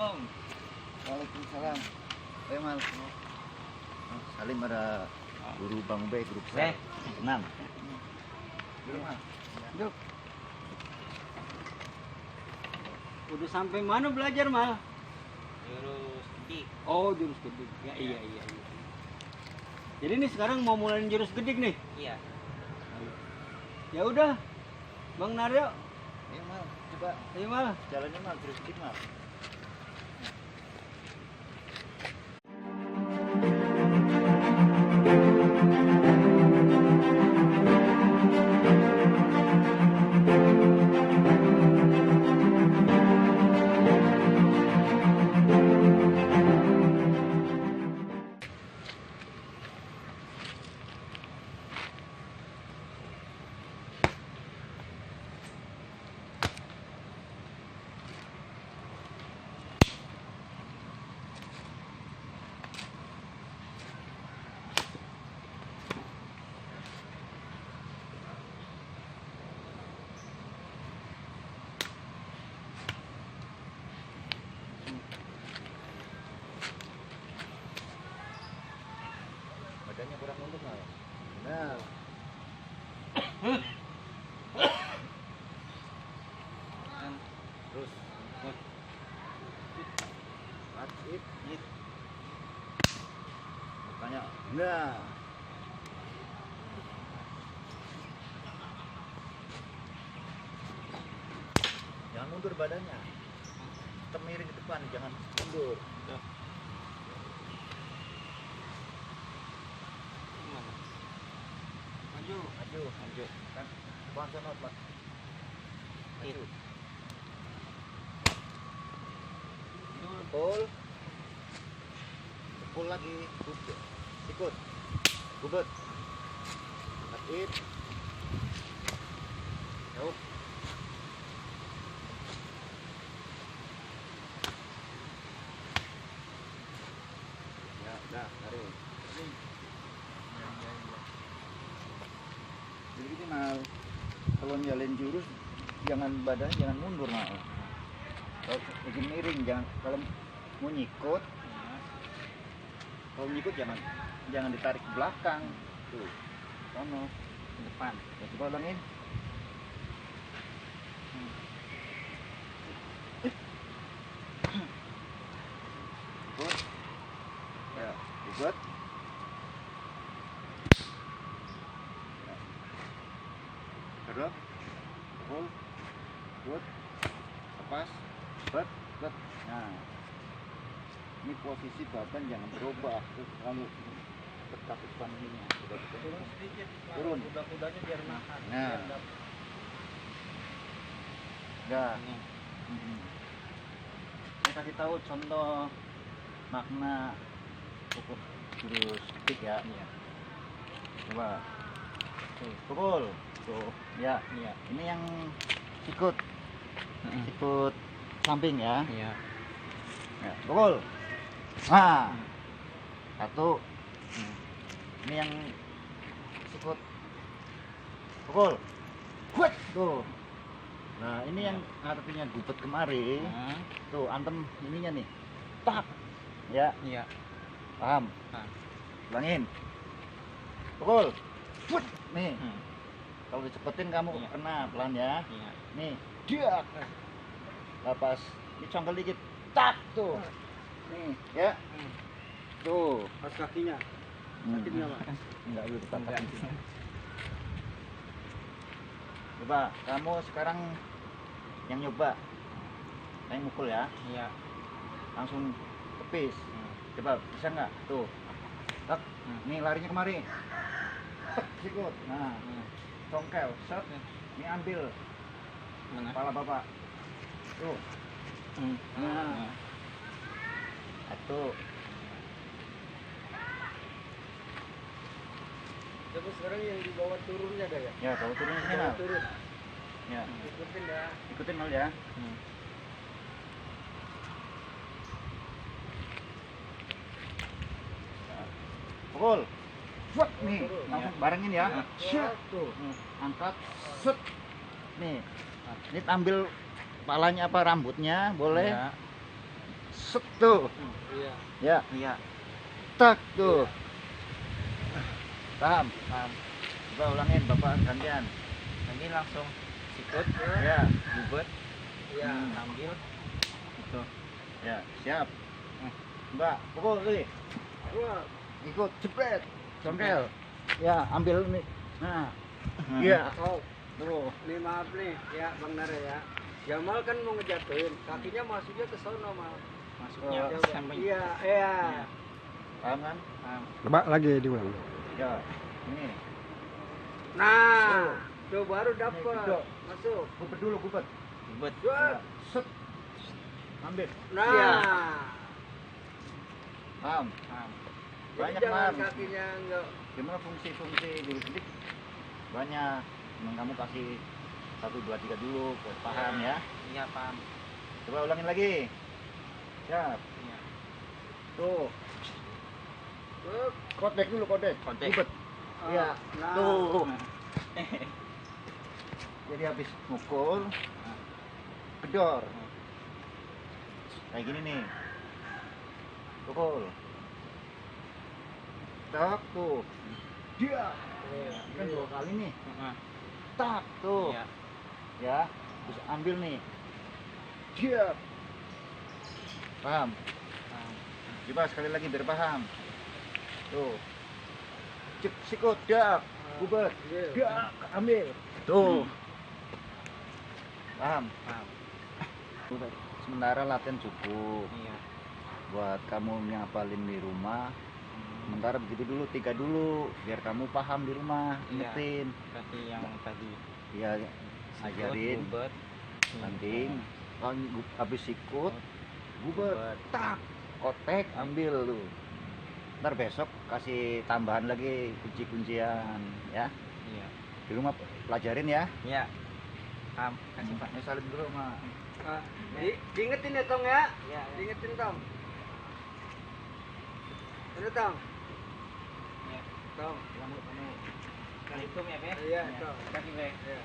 Assalamualaikum. Waalaikumsalam. Mal. Salim ada guru Bang Ube, grup saya. Tenang. Duduk. Udah sampai mana belajar, Mal? Jurus gedik. Oh, jurus gedik. Ya, iya. Jadi nih sekarang mau mulai jurus gedik nih. Iya. Ya udah. Bang Naryo, Ayo Mal, coba ayo Mal. jalannya Mal, terus sedikit Mal. Badannya kurang mundur Mal. Nah. Terus. It. Makanya. Nah. Jangan mundur badannya. Tetap miring ke depan, jangan mundur. Maju. Kan bang sana Mas. Maju. Pukul lagi. Ikut. Gubet. Aktif. Jauh. Ya, udah, tarik. Jadi gini Mal, kalau nyalin jurus jangan badan jangan mundur Mal. Kalau lagi miring jangan, kalau mau nyikut, jangan ditarik ke belakang. Tuh, sono ke depan. Ya, coba ulangin. Ikut. Ya, ikut. Terus, pukul, ikut, lepas, bet. Nah, ini posisi badan jangan berubah. Terus kamu tetap di depan ininya. Turun sedikit. Turun. Kuda-kudanya biar nahan. Nah. Udah. Saya kasih tahu contoh makna pukul jurus gedik ya. Iya. Coba. Pukul. Tuh, ya. Iya. Ini yang sikut samping ya. Iya. Ya, pukul. Nah, satu. Ini yang sikut. Pukul. Huat. Tuh. Nah, ini yang artinya gubet kemari. Tuh, antem ininya nih. Tak. Ya, Iya. paham? Paham. Ulangin. Pukul. Huat. Nih. Hmm. Kalau dicepetin kamu Iya. kena pelan ya. Iya. Nih, diak. Lepas, ini congkel dikit. Tak tuh. Nih, ya. Tuh. Pas kakinya. Sakit nggak, Pak? Enggak, lu tetap Enggak. sakit. Coba, kamu sekarang yang nyoba. Saya mukul ya. Iya. Langsung tepis. Coba, bisa nggak? Tuh. Tak. Nih larinya kemari. Tek, sikut. Nah, congkel. Set. Ini ambil Mana? kepala bapak. Tuh. Nah. Satu. Tapi sekarang yang dibawa turunnya ada ya? Ya, kalau turun sini Mal. Turun. Ya, Ikutin dah. ikutin Mal ya. Pukul. Set nih, langsung barengin ya. Set tuh. Angkat. Set. Nih. Ini ambil kepalanya apa rambutnya, boleh. Ya. set tuh. Iya. Ya, Iya. tak tuh. Paham? Paham. Coba ulangin Bapak gantian. Nanti langsung sikut, Ya, bubet, Iya. ambil. itu. Ya, siap. Mbak, pukul nih. Wah. Ikut jepret. Congkel. Ya, ambil nih. Nah. Iya. Oh, Tuh. nih maaf nih ya Bang Nara ya. Jamal kan mau ngejatuhin, kakinya masuknya ke sono mal. Masuknya Oh, sampai. Iya, iya. Paham kan? Paham. Coba lagi diulang. Ya. Ini. Nah, tuh baru Nih, dapet. gedok. Masuk. Gubet dulu, gubet. Bubet. Ya, set. Ambil. Nah. Iya. Paham? Paham. Jadi Banyak, jangan Mam. kakinya enggak. Gimana fungsi-fungsi jurus gedik? Banyak. Emang kamu kasih 1, 2, 3 dulu, biar paham ya. Iya, paham. Coba ulangin lagi. Siap. Iya. Tuh. Kodek dulu, kodek. Kodek. Gubet. Iya. Nah. Tuh. Jadi habis mukul, gedor. Kayak gini nih. Pukul. Tak tuh. Dia. Kan 2 kali nih. Heeh. Tak tuh. Iya. Ya. Terus ambil nih. Dia. Paham? Paham. Coba sekali lagi biar paham. Tuh. Cek sikut dak. Gubet. Dak. Ambil. Tuh. Paham? Paham. Sementara latihan cukup. Iya. Buat kamu ngapalin di rumah. Sementara begitu dulu, 3 dulu, biar kamu paham di rumah, Iya. ingetin. Berarti yang tadi Ya, sikut, ajarin, bubet, banting, kalau habis sikut, gubet, bubet. tak, kotek, ambil lu. Ntar besok kasih tambahan lagi kunci-kuncian, ya. Iya. Di rumah pelajarin ya. Iya. Paham. Kasih, Pak. Ini salin dulu sama. Ah, diingetin ya Tong ya. Iya. Diingetin Tong. Ini Tong. Iya. Tong. Assalamualaikum ya, Be. Iya, Tong. Terima kasih, Be. Iya.